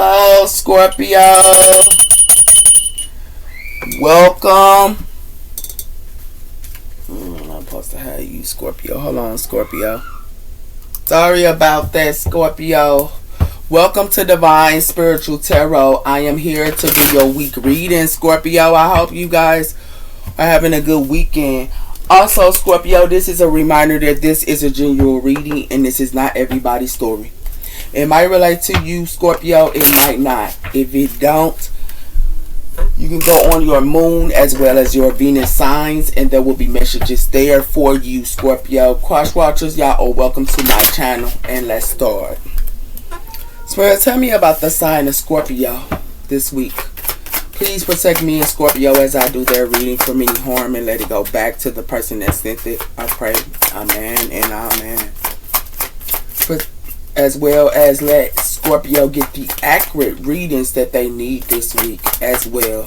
Hello, Scorpio. Welcome. I'm supposed to have you, Scorpio. Hold on, Scorpio. Sorry about that, Scorpio. Welcome to Divine Spiritual Tarot. I am here to do your week reading, Scorpio. I hope you guys are having a good weekend. Also, Scorpio, this is a reminder that this is a general reading and this is not everybody's story. It might relate to you, Scorpio. It might not. If it don't, you can go on your moon as well as your Venus signs, and there will be messages there for you, Scorpio. Cross watchers, y'all are welcome to my channel, and let's start. Spirit, tell me about the sign of Scorpio this week. Please protect me and Scorpio as I do their reading from any harm, and let it go back to the person that sent it. I pray. Amen and amen. As well as let Scorpio get the accurate readings that they need this week as well,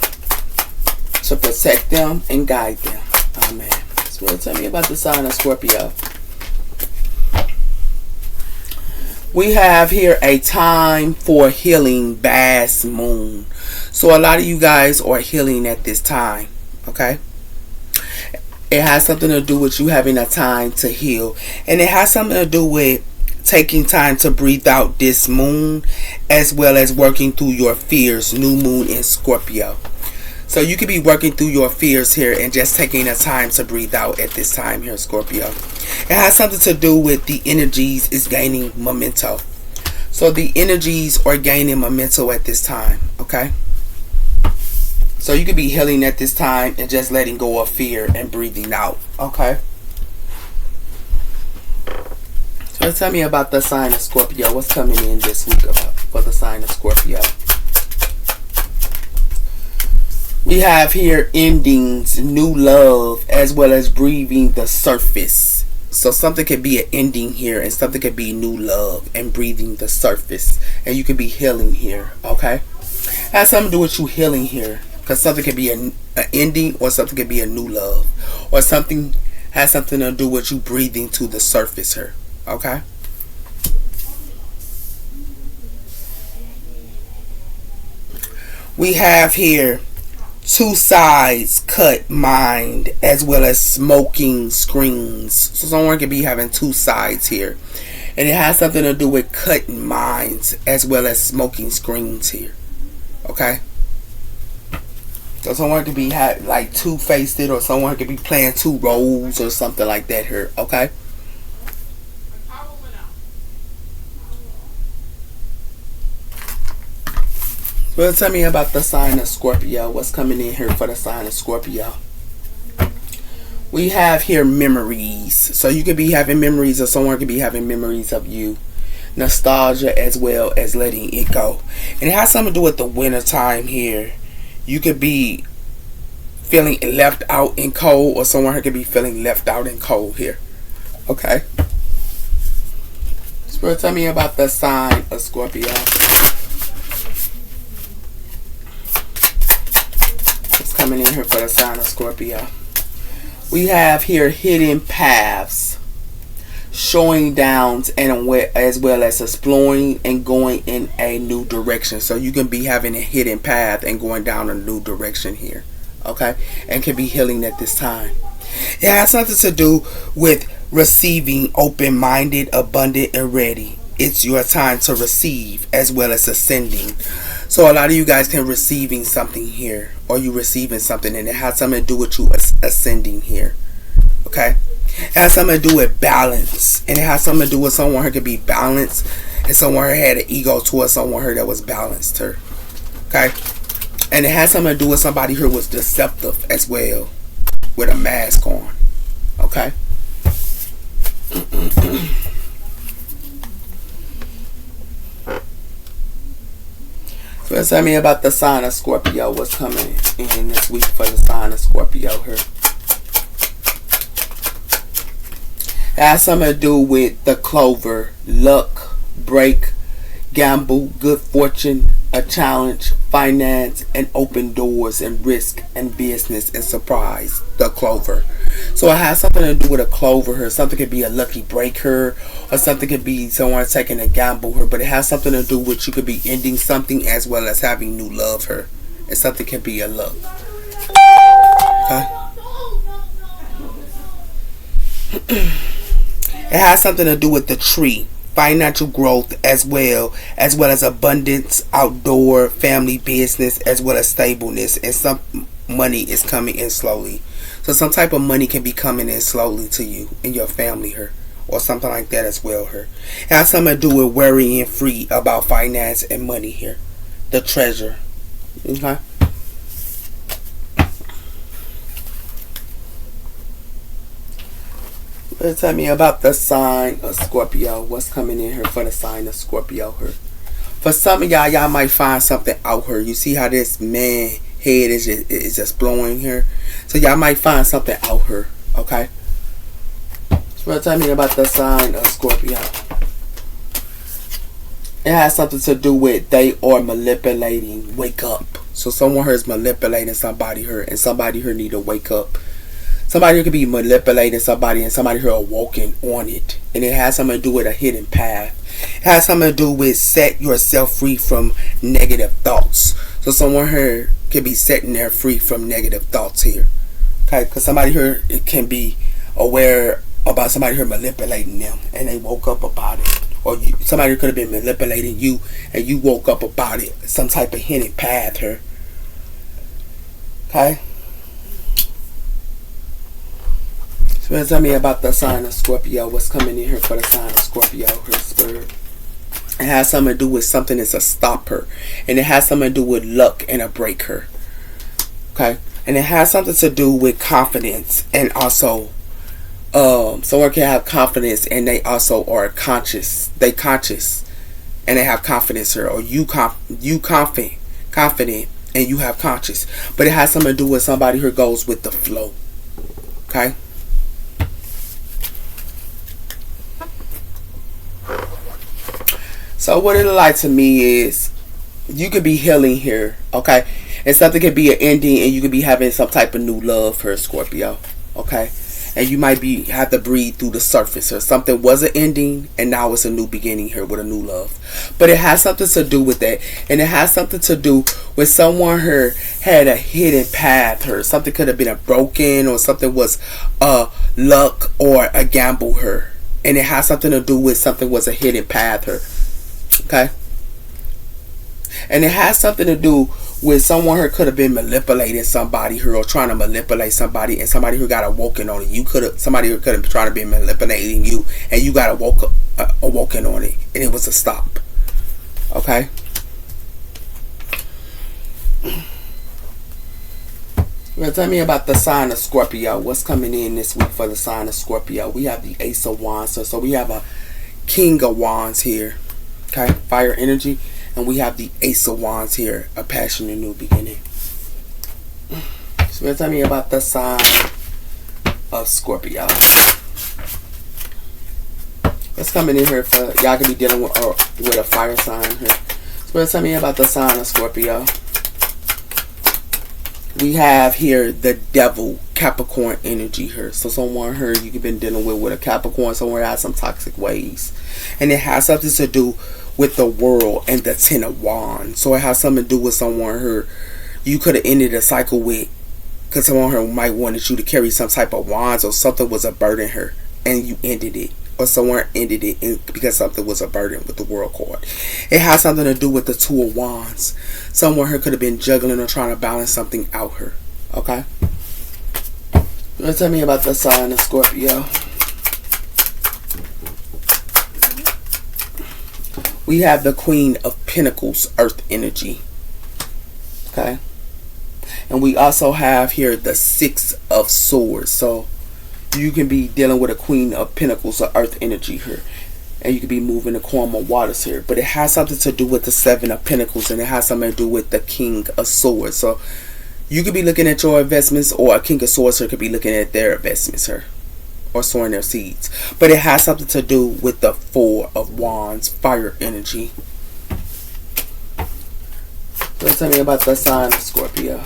to protect them and guide them. Amen. So tell me about the sign of Scorpio. We have here a time for healing, Bass Moon. So a lot of you guys are healing at this time. Okay. It has something to do with you having a time to heal. And it has something to do with taking time to breathe out this moon, as well as working through your fears. New moon in Scorpio. So you could be working through your fears here and just taking a time to breathe out at this time here, Scorpio. It has something to do with the energies is gaining momentum. So the energies are gaining momentum at this time. Okay. So you could be healing at this time and just letting go of fear and breathing out. Okay. So tell me about the sign of Scorpio. What's coming in this week for the sign of Scorpio? We have here endings, new love, as well as breathing the surface. So something could be an ending here, and something could be new love and breathing the surface. And you could be healing here, okay? It has something to do with you healing here. Because something could be an ending, or something could be a new love. Or something has something to do with you breathing to the surface here. Okay. We have here two sides cut mind, as well as smoking screens. So someone could be having two sides here, and it has something to do with cutting minds as well as smoking screens here. Okay. So someone could be like two-faced, or someone could be playing two roles or something like that here. Okay. Well, tell me about the sign of Scorpio. What's coming in here for the sign of Scorpio? We have here memories. So you could be having memories, or someone could be having memories of you. Nostalgia as well as letting it go. And it has something to do with the winter time here. You could be feeling left out in cold, or someone could be feeling left out in cold here. Okay. So tell me about the sign of Scorpio. Coming in here for the sign of Scorpio. We have here hidden paths, showing downs, and as well as exploring and going in a new direction. So you can be having a hidden path and going down a new direction here. Okay. And can be healing at this time. It has something to do with receiving, open-minded, abundant, and ready. It's your time to receive as well as ascending. So a lot of you guys can receiving something here, or you receiving something, and it has something to do with you ascending here. Okay. It has something to do with balance, and it has something to do with someone who could be balanced, and someone who had an ego towards someone who that was balanced her. Okay. And it has something to do with somebody who was deceptive as well, with a mask on. Okay. So tell me about the sign of Scorpio. What's coming in this week for the sign of Scorpio here? It has something to do with the clover, luck, break, gamble, good fortune, a challenge, finance, and open doors, and risk, and business, and surprise. The clover. So it has something to do with a clover here. Something could be a lucky break here, or something could be someone taking a gamble here. But it has something to do with you could be ending something as well as having new love here. And something can be a luck. Okay. It has something to do with the tree, financial growth as well as abundance, outdoor, family business, as well as stableness, and some money is coming in slowly. So some type of money can be coming in slowly to you and your family here, or something like that as well here. It has something to do with worrying free about finance and money here. The treasure. Okay. Tell me about the sign of Scorpio. What's coming in here for the sign of Scorpio here? For some of y'all might find something out here. You see how this man head is just blowing here? So y'all might find something out here. Okay? So tell me about the sign of Scorpio. It has something to do with they are manipulating. Wake up. So someone here is manipulating somebody here, and somebody here need to wake up. Somebody here could be manipulating somebody, and somebody here are walking on it. And it has something to do with a hidden path. It has something to do with set yourself free from negative thoughts. So someone here could be setting their free from negative thoughts here. Okay, because somebody here it can be aware about somebody here manipulating them, and they woke up about it. Or somebody could have been manipulating you, and you woke up about it. Some type of hidden path here. Okay. So tell me about the sign of Scorpio. What's coming in here for the sign of Scorpio here, Spirit? It has something to do with something that's a stopper. And it has something to do with luck and a breaker. Okay? And it has something to do with confidence. And also, someone can have confidence and they also are conscious. They conscious. And they have confidence here. Or you confident and you have conscious. But it has something to do with somebody who goes with the flow. Okay? So what it like to me is you could be healing here, okay? And something could be an ending, and you could be having some type of new love for Scorpio, okay? And you might have to breathe through the surface, or something was an ending, and now it's a new beginning here with a new love. But it has something to do with that, and it has something to do with someone here had a hidden path here. Something could have been a broken, or something was luck or a gamble here, and it has something to do with something was a hidden path here. Okay, and it has something to do with someone who could have been manipulating somebody who or trying to manipulate somebody, and somebody who got awoken on it. Somebody who could have been trying to be manipulating you, and you got awoken on it, and it was a stop. Okay. Well, tell me about the sign of Scorpio. What's coming in this week for the sign of Scorpio? We have the Ace of Wands, so we have a King of Wands here. Okay, fire energy, and we have the Ace of Wands here, a passion and new beginning. So tell me about the sign of Scorpio. What's coming in here for y'all can be dealing with a fire sign here. So tell me about the sign of Scorpio. We have here the Devil, Capricorn energy here. So someone here you could been dealing with a Capricorn, someone has some toxic ways, and it has something to do with the world and the Ten of Wands. So it has something to do with someone here you could have ended a cycle with, because someone here might wanted you to carry some type of wands, or something was a burden here and you ended it, or someone ended it because something was a burden with the World card. It has something to do with the Two of Wands. Someone here could have been juggling or trying to balance something out here. Okay, tell me about the sign of Scorpio. We have the Queen of Pentacles, Earth energy. Okay. And we also have here the Six of Swords. So you can be dealing with a Queen of Pentacles or Earth energy here. And you can be moving the karma waters here. But it has something to do with the Seven of Pentacles. And it has something to do with the King of Swords. So you could be looking at your investments, or a King of Swords here could be looking at their investments here, or sowing their seeds. But it has something to do with the Four of Wands, fire energy. So tell me about the sign of Scorpio.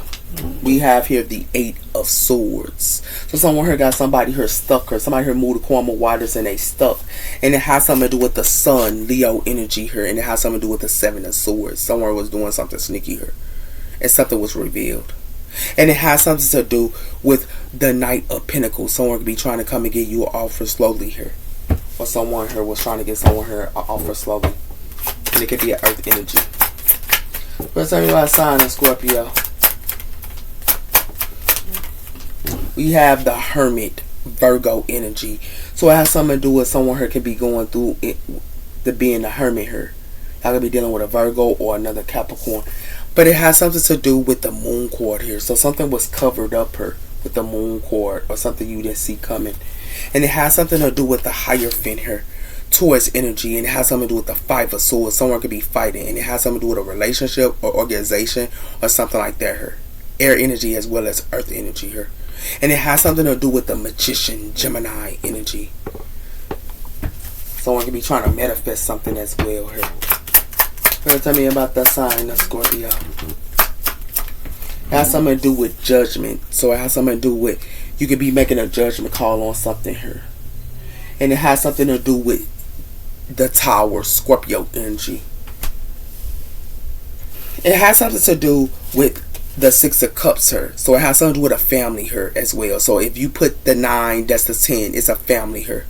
We have here the Eight of Swords. So someone here got somebody here stuck, or somebody here moved the Karma waters and they stuck. And it has something to do with the Sun, Leo energy here. And it has something to do with the Seven of Swords. Someone was doing something sneaky here. And something was revealed. And it has something to do with the Knight of Pentacles. Someone could be trying to come and get you an offer slowly here. Or someone here was trying to get someone here an offer slowly. And it could be an Earth energy. Let's tell me about sign of Scorpio. We have the Hermit, Virgo energy. So it has something to do with someone here could be going through it, the being the Hermit here. Y'all could be dealing with a Virgo or another Capricorn. But it has something to do with the moon cord here. So something was covered up here with the moon cord, or something you didn't see coming. And it has something to do with the Hierophant here, Taurus energy. And it has something to do with the Five of Swords. Someone could be fighting. And it has something to do with a relationship or organization or something like that here. Air energy as well as Earth energy here. And it has something to do with the Magician, Gemini energy. Someone could be trying to manifest something as well here. Tell me about the sign of Scorpio. It has something to do with judgment. So it has something to do with, you could be making a judgment call on something here. And it has something to do with the Tower, Scorpio energy. It has something to do with the Six of Cups here. So it has something to do with a family here as well. So if you put the 9, that's the 10. It's a family here.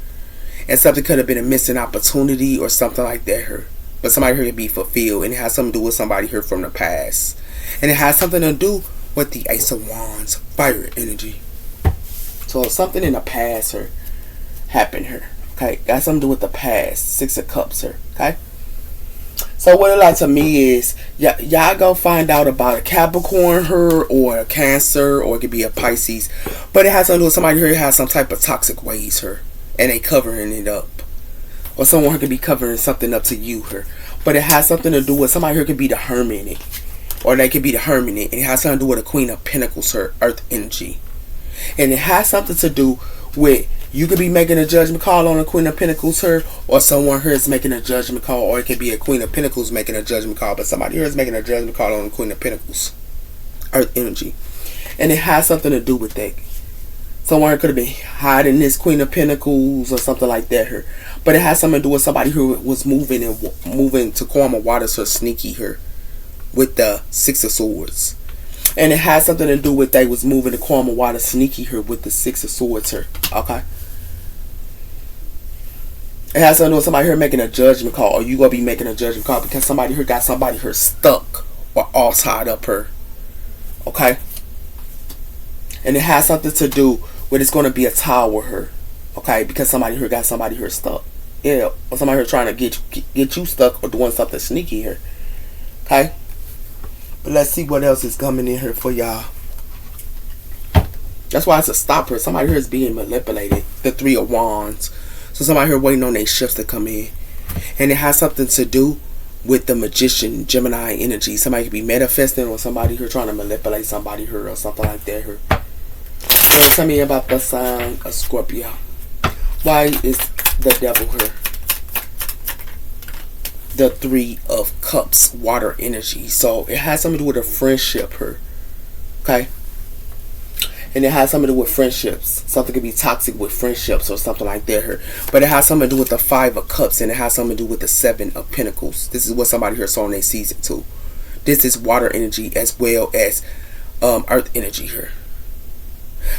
And something could have been a missing opportunity or something like that here. But somebody here could be fulfilled. And it has something to do with somebody here from the past. And it has something to do with the Ace of Wands, fire energy. So something in the past here happened here. Okay, got something to do with the past. Six of Cups here. Okay. So what it like to me is, y'all go find out about a Capricorn here, or a Cancer, or it could be a Pisces. But it has something to do with somebody here who has some type of toxic ways here. And they covering it up. Or someone who could be covering something up to you here. But it has something to do with somebody here could be the Hermit. Or they could be the Hermit. And it has something to do with the Queen of Pentacles here, Earth energy. And it has something to do with, you could be making a judgment call on a Queen of Pentacles here, or someone here is making a judgment call, or it could be a Queen of Pentacles making a judgment call, but somebody here is making a judgment call on a Queen of Pentacles, Earth energy. And it has something to do with that. Someone here could have been hiding this Queen of Pentacles or something like that here. But it has something to do with somebody who was moving to Karma waters or sneaky here with the Six of Swords. And it has something to do with they was moving to Karma water sneaky here with the Six of Swords here. Okay. It has something to do with somebody here making a judgment call, or you gonna be making a judgment call because somebody here got somebody here stuck or all tied up here. Okay. And it has something to do with, it's gonna be a tower here. Okay, because somebody here got somebody here stuck. Yeah, or somebody here trying to get you stuck or doing something sneaky here. Okay. But let's see what else is coming in here for y'all. That's why it's a stopper. Somebody here is being manipulated. The Three of Wands. So somebody here waiting on their shifts to come in. And it has something to do with the Magician, Gemini energy. Somebody could be manifesting, or somebody here trying to manipulate somebody here or something like that here. So tell me about the sign of Scorpio. Why is the Devil here? The Three of Cups, water energy. So it has something to do with a friendship here. Okay. And it has something to do with friendships. Something could be toxic with friendships or something like that here. But it has something to do with the Five of Cups, and it has something to do with the Seven of Pentacles. This is what somebody here saw in their season too. This is water energy as well as earth energy here.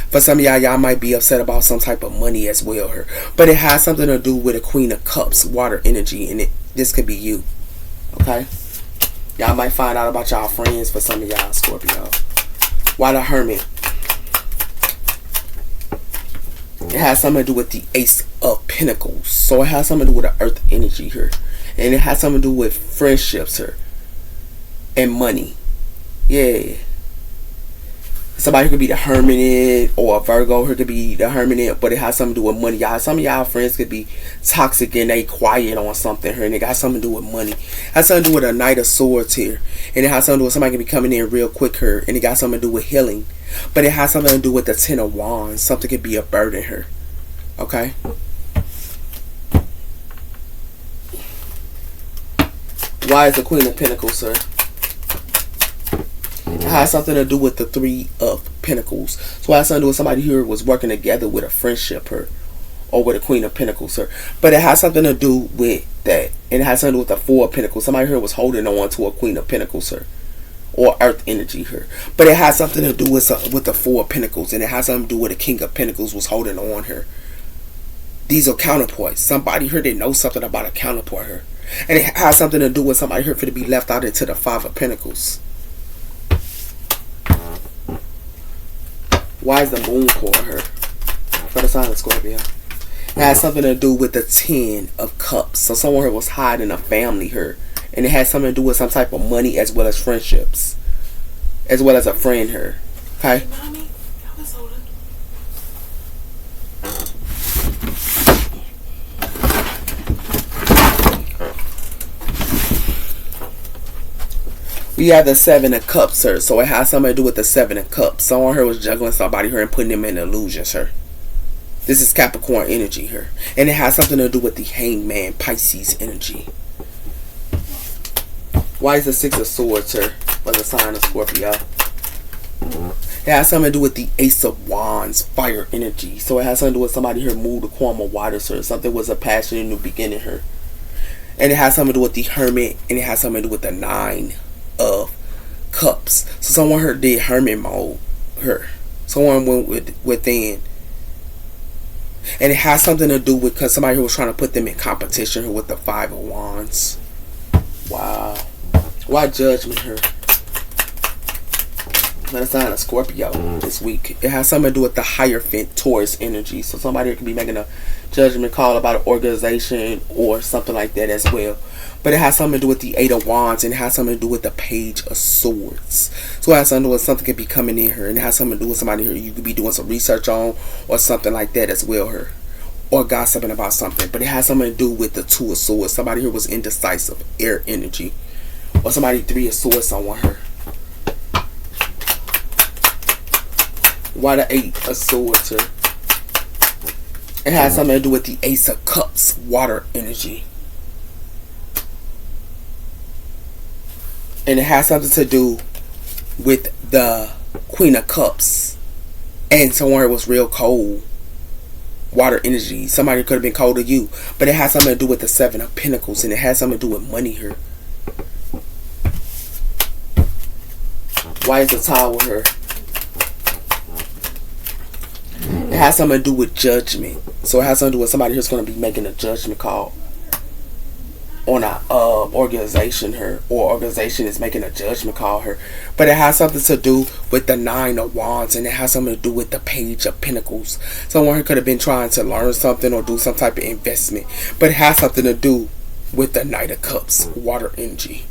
For some of y'all might be upset about some type of money as well here. But it has something to do with a Queen of Cups, water energy. And this could be you. Okay? Y'all might find out about y'all friends for some of y'all, Scorpio. Why the Hermit? It has something to do with the Ace of Pentacles. So it has something to do with the earth energy here. And it has something to do with friendships here. And money. Yeah. Somebody could be the Hermit, or a Virgo here could be the Hermit, but it has something to do with money. Y'all, some of y'all friends could be toxic and they quiet on something here, and it got something to do with money. It has something to do with a Knight of Swords here, and it has something to do with somebody could be coming in real quick here, and it got something to do with healing. But it has something to do with the Ten of Wands. Something could be a burden here. Okay? Why is the Queen of Pentacles, sir? It has something to do with the Three of Pentacles. So it has something to do with somebody here was working together with a friendship here, or with a Queen of Pentacles here. But it has something to do with that. And it has something to do with the Four of Pentacles. Somebody here was holding on to a Queen of Pentacles here, or Earth energy here. But it has something to do with the Four of Pentacles, and it has something to do with the King of Pentacles was holding on here. These are counterparts. Somebody here that knows something about a counterpart here. And it has something to do with somebody here for to be left out into the Five of Pentacles. Why is the moon for her? For the sign of Scorpio. It has something to do with the Ten of Cups. So someone here was hiding a family here. And it has something to do with some type of money as well as friendships. As well as a friend here. Okay? We have the Seven of Cups, sir. So it has something to do with the Seven of Cups. Someone here was juggling somebody here and putting them in illusions, sir. This is Capricorn energy here. And it has something to do with the Hangman, Pisces energy. Why is the Six of Swords, sir? For the sign of Scorpio. It has something to do with the Ace of Wands, fire energy. So it has something to do with somebody here moved to Quam of water, sir. Something was a passion in the beginning here. And it has something to do with the Hermit. And it has something to do with the Nine of Cups. So someone here did hermit mode her. Someone went within. And it has something to do with because somebody who was trying to put them in competition here with the Five of Wands. Wow. Why judgment here? Let us sign a Scorpio this week. It has something to do with the Hierophant Taurus energy. So somebody could be making a judgment call about an organization or something like that as well. But it has something to do with the Eight of Wands, and it has something to do with the Page of Swords. So it has something to do with something could be coming in here, and it has something to do with somebody here you could be doing some research on or something like that as well here. Or gossiping about something. But it has something to do with the Two of Swords. Somebody here was indecisive, air energy. Or somebody Three of Swords, someone here. Why the Eight of Swords here? It has something to do with the Ace of Cups, water energy. And it has something to do with the Queen of Cups. And someone here was real cold. Water energy. Somebody could have been cold to you. But it has something to do with the Seven of Pentacles. And it has something to do with money here. Why is the Tower here? It has something to do with judgment. So it has something to do with somebody who's going to be making a judgment call on a organization here, or organization is making a judgment call here. But it has something to do with the Nine of Wands, and it has something to do with the Page of Pentacles. Someone could have been trying to learn something or do some type of investment, but it has something to do with the Knight of Cups, water energy.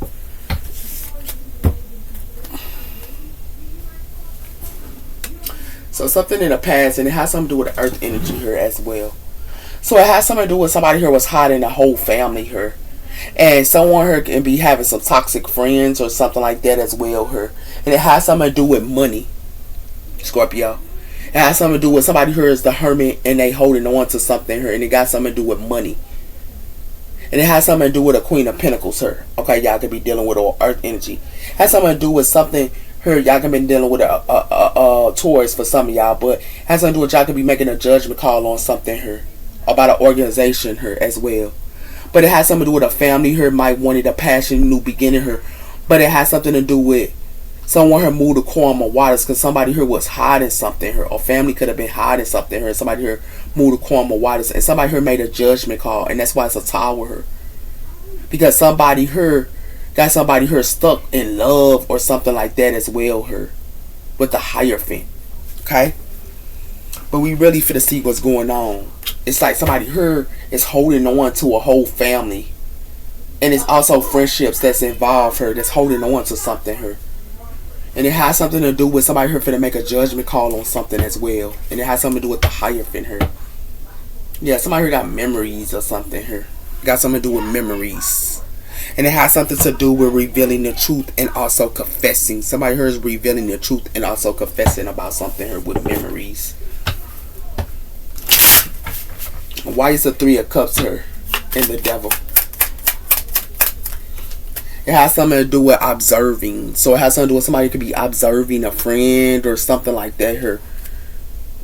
So something in the past, and it has something to do with the earth energy here as well. So it has something to do with somebody here was hiding the whole family here. And someone here can be having some toxic friends or something like that as well here. And it has something to do with money, Scorpio. It has something to do with somebody here is the Hermit and they holding on to something here. And it got something to do with money. And it has something to do with a Queen of Pentacles here. Okay, y'all could be dealing with all earth energy. It has something to do with something here. Y'all can be dealing with a Taurus for some of y'all. But it has something to do with y'all could be making a judgment call on something here. About an organization here as well. But it has something to do with a family here. Might wanted a passion, new beginning here. But it has something to do with someone here moved to Quam of waters because somebody here was hiding something here. Or family could have been hiding something here. Somebody here moved to Quam of waters. And somebody here made a judgment call. And that's why it's a Tower here. Because somebody here got somebody here stuck in love or something like that as well here. With the Hierophant. Okay? But we really finna see what's going on. It's like somebody here is holding on to a whole family. And it's also friendships that's involved here. That's holding on to something here. And it has something to do with somebody here finna make a judgment call on something as well. And it has something to do with the Hierophant here. Yeah, somebody here got memories or something here. Got something to do with memories. And it has something to do with revealing the truth and also confessing. Somebody here is revealing the truth and also confessing about something here with memories. Why is the Three of Cups here in the Devil? It has something to do with observing. So it has something to do with somebody who could be observing a friend or something like that here.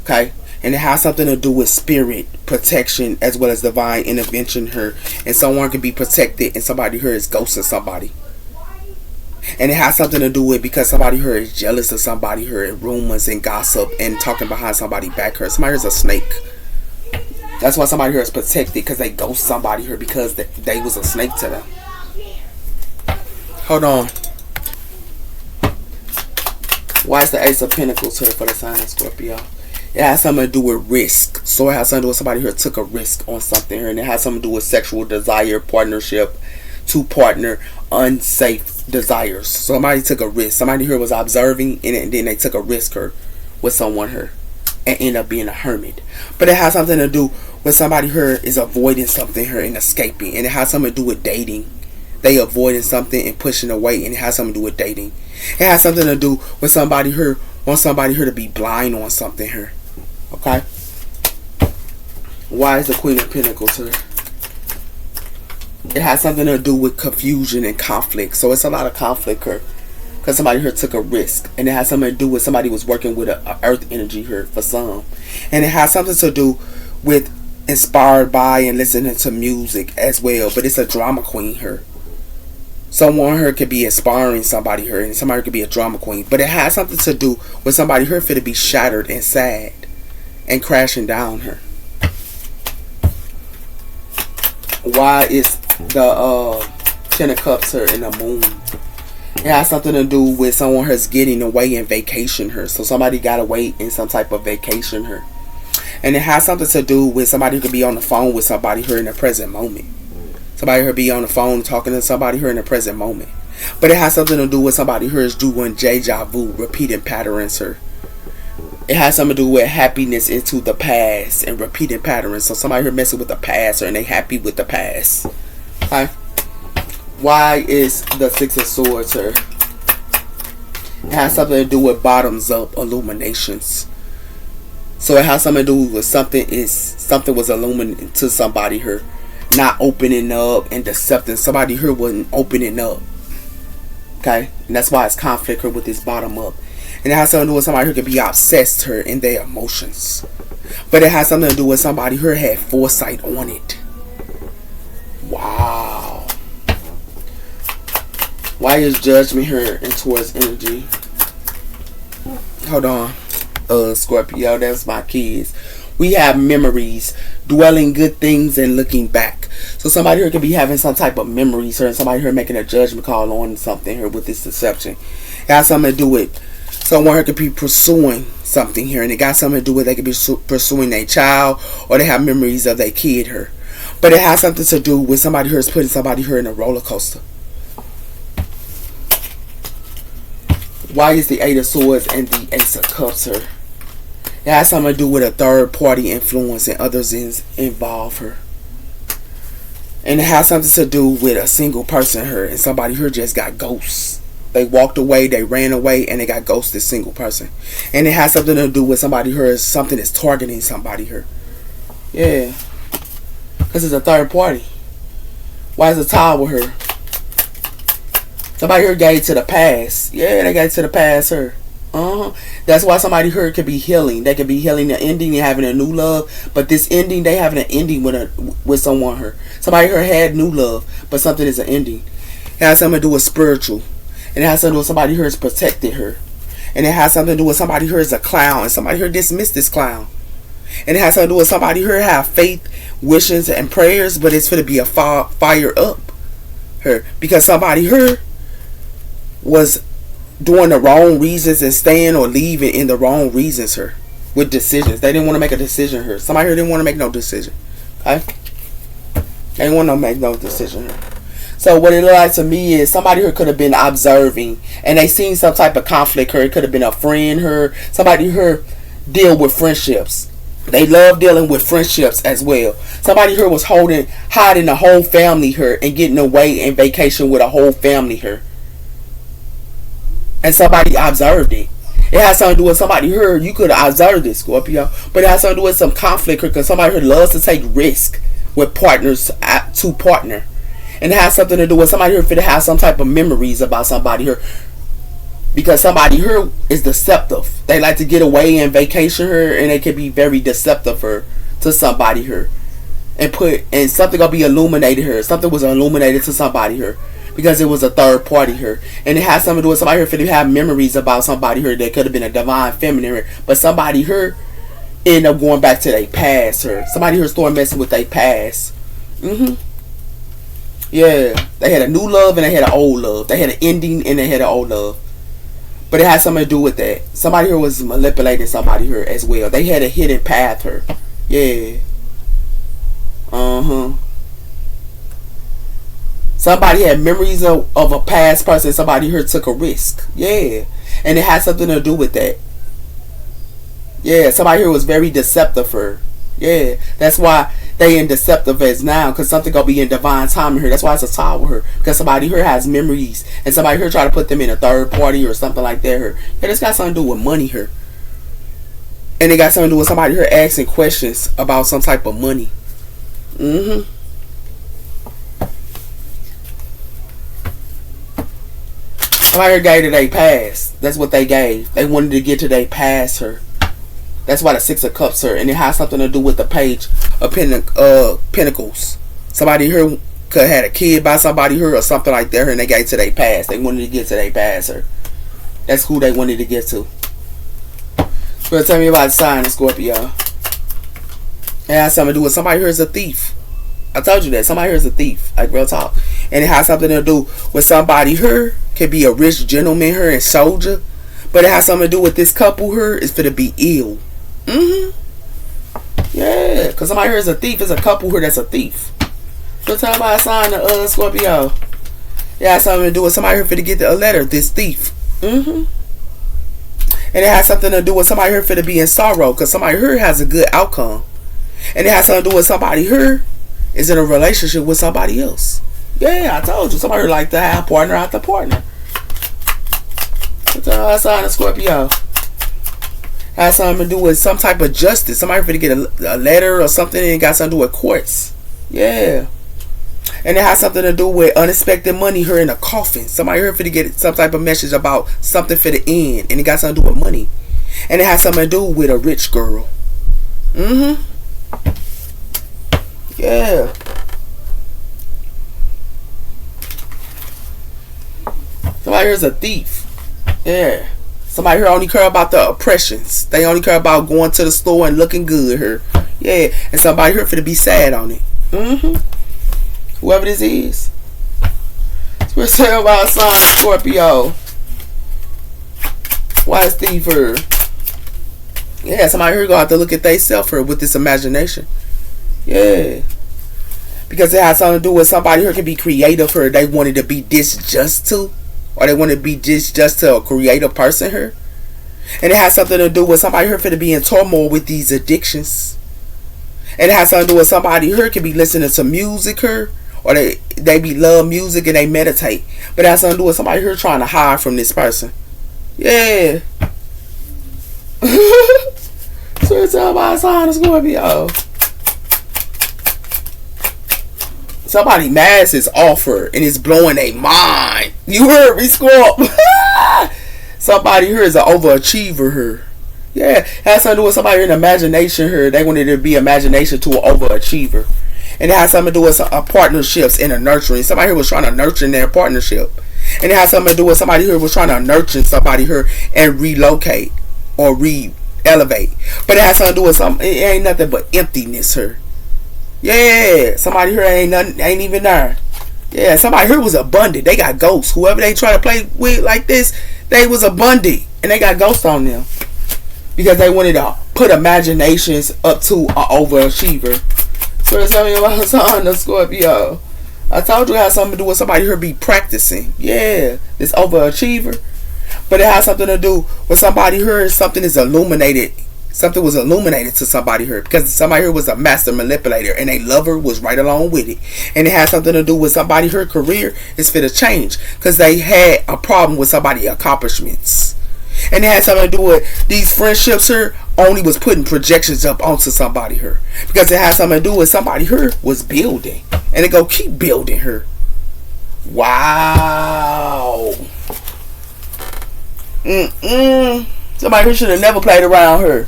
Okay? And it has something to do with spirit protection as well as divine intervention here. And someone can be protected and somebody here is ghosting somebody. And it has something to do with because somebody here is jealous of somebody here and rumors and gossip and talking behind somebody back here. Somebody here is a snake. That's why somebody here is protected because they ghost somebody here because they was a snake to them. Hold on. Why is the Ace of Pentacles here for the sign of Scorpio? It has something to do with risk. So it has something to do with somebody here took a risk on something here. And it has something to do with sexual desire, partnership, to partner, unsafe desires. So somebody took a risk. Somebody here was observing and then they took a risk here with someone here and end up being a hermit. But it has something to do with somebody here is avoiding something here and escaping. And it has something to do with dating. They avoiding something and pushing away, and it has something to do with dating. It has something to do with somebody here want somebody here to be blind on something here. Okay? Why is the Queen of Pentacles here? It has something to do with confusion and conflict. So it's a lot of conflict here. Because somebody here took a risk. And it has something to do with somebody was working with a earth energy here for some. And it has something to do with inspired by and listening to music as well. But it's a drama queen here. Someone here could be inspiring somebody here, and somebody could be a drama queen. But it has something to do with somebody here for to be shattered and sad and crashing down here. Why is the Ten of Cups here in the moon? It has something to do with someone who's getting away in vacation here. So somebody got away in some type of vacation here. And it has something to do with somebody who could be on the phone with somebody here in the present moment. Somebody here be on the phone talking to somebody here in the present moment. But it has something to do with somebody here is doing deja vu, repeating patterns here. It has something to do with happiness into the past and repeating patterns. So somebody here messing with the past and they happy with the past. Okay. Why is the Six of Swords here? It has something to do with bottoms up illuminations. So it has something to do with something was illuminated to somebody here. Not opening up and decepting. Somebody here wasn't opening up. Okay? And that's why it's conflict here with this bottom up. And it has something to do with somebody who could be obsessed here in their emotions. But it has something to do with somebody who had foresight on it. Wow. Why is Judgment here in Taurus energy? Hold on. Scorpio, that's my kids. We have memories, dwelling good things and looking back. So somebody here could be having some type of memories here, and somebody here making a judgment call on something here with this deception. It has something to do with someone here could be pursuing something here, and it got something to do with they could be pursuing their child, or they have memories of their kid here. But it has something to do with somebody here is putting somebody here in a roller coaster. Why is the Eight of Swords and the Ace of Cups here? It has something to do with a third party influence and others involved here. And it has something to do with a single person here, and somebody here just got ghosts. They walked away, they ran away, and they got ghosted, single person. And it has something to do with somebody here, something is targeting somebody here. Yeah. Because it's a third party. Why is the Tower here? Somebody here gave to the past. Yeah, they gave to the past here. That's why somebody here could be healing. They could be healing the ending and having a new love. But this ending, they having an ending with someone here. Somebody here had new love, but something is an ending. It has something to do with spiritual. And it has something to do with somebody here is protected her. And it has something to do with somebody here is a clown. And somebody here dismissed this clown. And it has something to do with somebody here have faith, wishes, and prayers. But it's going to be a fire up her. Because somebody here was doing the wrong reasons and staying or leaving in the wrong reasons here with decisions. They didn't want to make a decision here. Somebody here didn't want to make no decision. Okay? They didn't want to make no decision here. So what it looked like to me is somebody here could have been observing and they seen some type of conflict here. It could have been a friend here. Somebody here deal with friendships. They love dealing with friendships as well. Somebody here was hiding the whole family here and getting away in vacation with a whole family here. And somebody observed it. It has something to do with somebody here. You could have observed it, Scorpio. But it has something to do with some conflict here because somebody here loves to take risk with partners to partner. And it has something to do with somebody here for to have some type of memories about somebody here. Because somebody here is deceptive. They like to get away and vacation her, and they can be very deceptive her to somebody here. And something gonna be illuminated here. Something was illuminated to somebody here. Because it was a third party here. And it has something to do with somebody here for to have memories about somebody here that could have been a divine feminine here. But somebody here end up going back to their past here. Somebody here started messing with their past. Yeah. They had a new love and they had an old love. They had an ending and they had an old love. But it has something to do with that. Somebody here was manipulating somebody here as well. They had a hidden path here. Yeah. Somebody had memories of a past person. Somebody here took a risk. Yeah. And it has something to do with that. Yeah. Somebody here was very deceptive for her. Yeah. That's why they in deceptive as now. Because something going to be in divine timing here. That's why it's a tie with her. Because somebody here has memories. And somebody here try to put them in a third party or something like that here. Yeah, this got something to do with money here. And it got something to do with somebody here asking questions about some type of money. Somebody here gave to their past. That's what they gave. They wanted to get to their past her. That's why the Six of Cups her. And it has something to do with the Page of Pentacles. Somebody here could have had a kid by somebody here or something like that. And they gave to their past. They wanted to get to their past her. That's who they wanted to get to. So tell me about the sign of Scorpio. It has something to do with somebody here is a thief. I told you that. Somebody here is a thief. Like real talk. And it has something to do with somebody here. Could be a rich gentleman here and soldier. But it has something to do with this couple here. Is for to be ill. Yeah. Because somebody here is a thief. It's a couple here that's a thief. So tell me about the sign of Scorpio. It has something to do with somebody here for to get a letter. This thief. And it has something to do with somebody here for to be in sorrow. Because somebody here has a good outcome. And it has something to do with somebody here is in a relationship with somebody else. Yeah, I told you. Somebody like to have partner after partner. What's the sign of Scorpio? Has something to do with some type of justice. Somebody for to get a letter or something and got something to do with courts. Yeah. And it has something to do with unexpected money here in a coffin. Somebody here for to get some type of message about something for the end. And it got something to do with money. And it has something to do with a rich girl. Yeah. Somebody here is a thief. Yeah. Somebody here only care about the oppressions. They only care about going to the store and looking good here. Yeah. And somebody here for to be sad on it. Whoever this is. So we're saying about sign Scorpio. Why is thief here? Yeah. Somebody here gonna have to look at themselves here with this imagination. Yeah. Because it has something to do with somebody here can be creative here. They wanted to be this just to. Or they want to be just to a creative person here. And it has something to do with somebody here for to be in turmoil with these addictions. And it has something to do with somebody here can be listening to music here. Or they be love music and they meditate. But it has something to do with somebody here trying to hide from this person. Yeah. So it's all about sign of Scorpio. Somebody mask is offer and it's blowing their mind. You heard me, Scorp. Somebody here is an overachiever here. Yeah, has something to do with somebody in imagination here. They wanted to be imagination to an overachiever. And it has something to do with partnerships and a nurturing. Somebody here was trying to nurture in their partnership. And it has something to do with somebody here was trying to nurture somebody here and relocate or re-elevate. But it has something to do with something. It ain't nothing but emptiness here. Yeah, somebody here ain't even there. Yeah, somebody here was abundant. They got ghosts. Whoever they try to play with like this, they was abundant. And they got ghosts on them. Because they wanted to put imaginations up to an overachiever. So tell me about the sign of Scorpio. I told you it has something to do with somebody here be practicing. Yeah, this overachiever. But it has something to do with somebody here. Something is illuminated. Something was illuminated to somebody here. Because somebody here was a master manipulator. And a lover was right along with it. And it has something to do with somebody here career is fit to change. Because they had a problem with somebody's accomplishments. And it had something to do with these friendships here only was putting projections up onto somebody here. Because it had something to do with somebody here was building. And it go keep building her. Wow. Somebody who should have never played around her.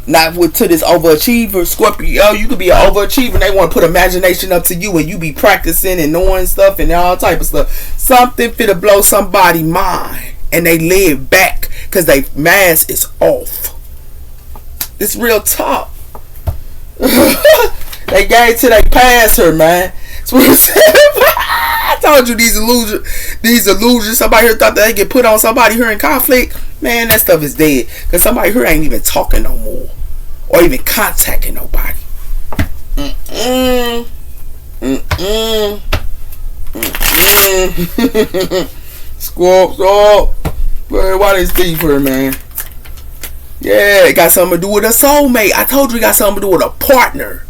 Not with to this overachiever. Scorpio, you could be an overachiever and they want to put imagination up to you and you be practicing and knowing stuff and all type of stuff. Something finna blow somebody's mind and they lay it back because they mask is off. It's real talk. They gave till they pass her, man. That's what it said. I told you these illusions. Somebody here thought that they get put on somebody here in conflict. Man, that stuff is dead. Because somebody here ain't even talking no more. Or even contacting nobody. Scorpio. Why this thief her, man? Yeah, it got something to do with a soulmate. I told you it got something to do with a partner.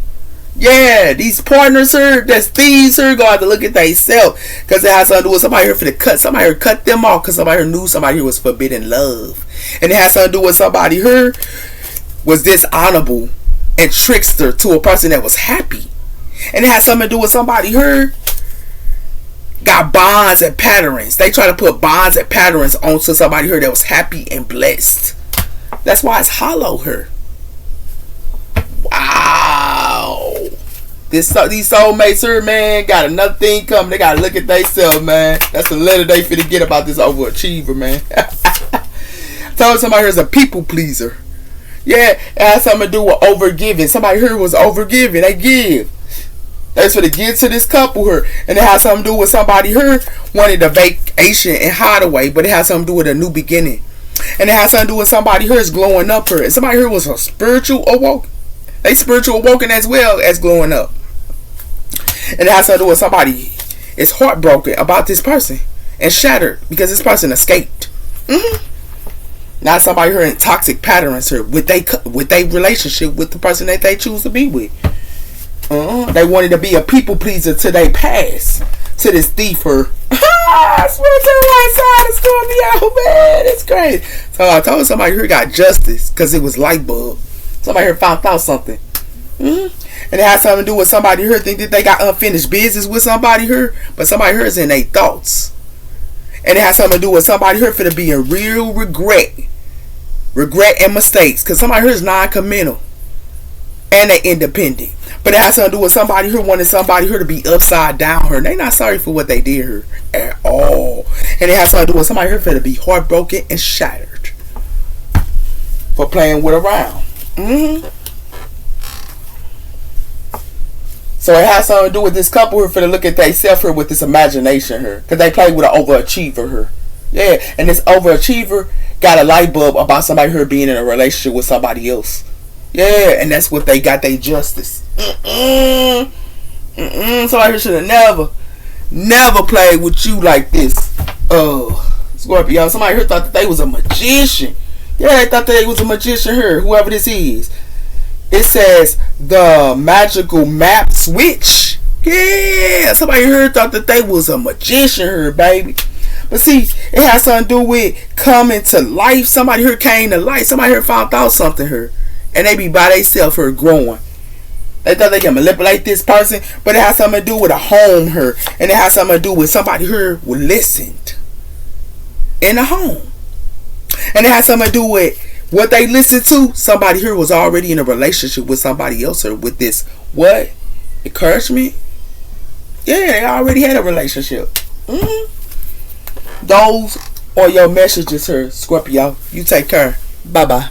Yeah, these partners here, that's thieves here, go have to look at themselves. Because it has something to do with somebody here for the cut. Somebody here cut them off because somebody here knew somebody here was forbidden love. And it has something to do with somebody here was dishonorable and trickster to a person that was happy. And it has something to do with somebody here got bonds and patterns. They try to put bonds and patterns onto somebody here that was happy and blessed. That's why it's hollow here. Wow. These soulmates here, man, got another thing coming. They gotta look at themselves, man. That's the letter they finna get about this overachiever, man. Told somebody here's a people pleaser. Yeah, it has something to do with overgiving. Somebody here was overgiving. They give. They finna give to this couple here. And it has something to do with somebody here wanted a vacation and hideaway, but it has something to do with a new beginning. And it has something to do with somebody here is glowing up here. And somebody here was a spiritual awoken. They spiritual awoken as well as glowing up. And it has something to do with somebody is heartbroken about this person and shattered because this person escaped. Not somebody here in toxic patterns here with they relationship with the person that they choose to be with. They wanted to be a people pleaser till they pass to this thief here. I swear to my side of Scorpio, man, it's crazy. So I told somebody here got justice because it was light bulb. Somebody here found out something. And it has something to do with somebody here think that they got unfinished business with somebody here, but somebody here is in their thoughts. And it has something to do with somebody here for to be in real regret and mistakes, because somebody here is non-committal and they independent. But it has something to do with somebody here wanting somebody here to be upside down here. They not sorry for what they did here at all. And it has something to do with somebody here for to be heartbroken and shattered for playing with around. So it has something to do with this couple here for to look at themselves here with this imagination here. Because they play with an overachiever here. Yeah, and this overachiever got a light bulb about somebody here being in a relationship with somebody else. Yeah, and that's what they got their justice. Somebody here should have never played with you like this. Scorpio, somebody here thought that they was a magician. Yeah, they thought they was a magician here, whoever this is. It says the magical map switch. Yeah, somebody here thought that they was a magician here, baby. But see, it has something to do with coming to life. Somebody here came to life. Somebody here found out something here. And they be by themselves here growing. They thought they can manipulate this person, but it has something to do with a home here. And it has something to do with somebody here who listened in a home. And it has something to do with what they listened to. Somebody here was already in a relationship with somebody else or with this, what? Encouragement? Yeah, they already had a relationship. Those are your messages here, Scorpio. You take care. Bye-bye.